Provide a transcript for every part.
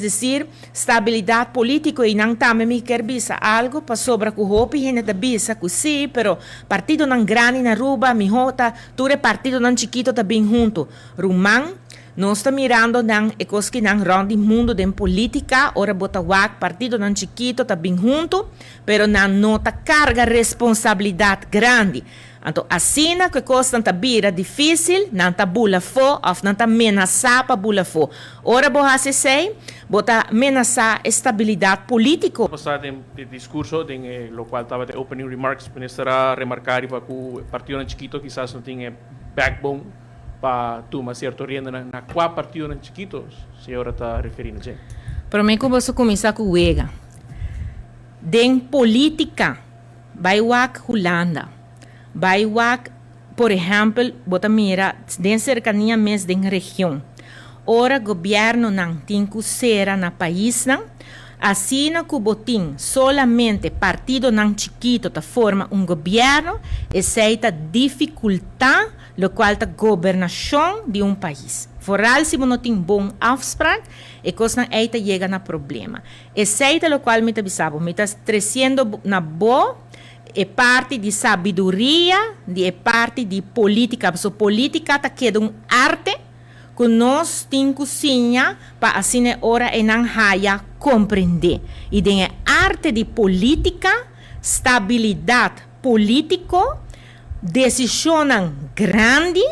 decir, estabilidad política y nan también me quer bisa algo para sobra que hopi gente da bisa que sí, pero partido nan grande na ruba, mi jota, ture partido nan chiquito também junto. Rumang, nós está mirando nan ecos que nan rondi mundo de política, ora bota wak partido nan chiquito também junto, pero nan nota carga responsabilidade grande. Então, assim que coisa não bira difícil, não tá bula fo, ou não tá ameaçar para bula fo. Ora, boha se sei, bota ameaçar estabilidade política. Passar de discurso, de lo qual estava de opening remarks, ministra remarcar que o partido não chiquito quizás não tinha backbone para tomar certo rienda na qual partido não chiquitos, se agora está referindo a. Para mim, como você começar com o EGA, de política, vai wak Holanda. Baiwak, por exemplo, bota mira, den cercania mes den região. Ora, governo não tem que ser na país, não. Assim, na Cubotim, solamente partido não chiquito ta forma governo, aceita dificultar lo qual ta governação de país. Vooral se não tem bom afspraak, e coisa não eita chega na problema. Aceita lo qual me ta bisabo, me ta crescendo na boa, é parte de sabedoria, é parte de política. A política está querendo arte que nós temos cozinha para assim hora e não haya compreender. E tem arte de política, estabilidade política, decisão grande,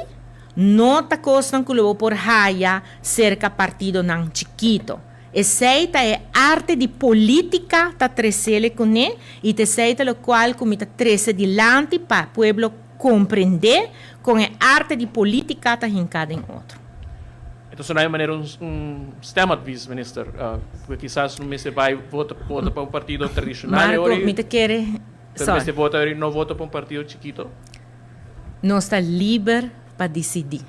não está coisa que por haya cerca partido não chiquito. Aceita é arte de política tá trecele com ele e te aceita o qual como tá trece adiante para o povo compreender com a arte de política tá hincada em outro. Então, se não é maneira sistema de vice-minister, porque quizás no mês vai vota para partido tradicional. Marco, me te quer. Não vota para partido chiquito. Não está livre para decidir.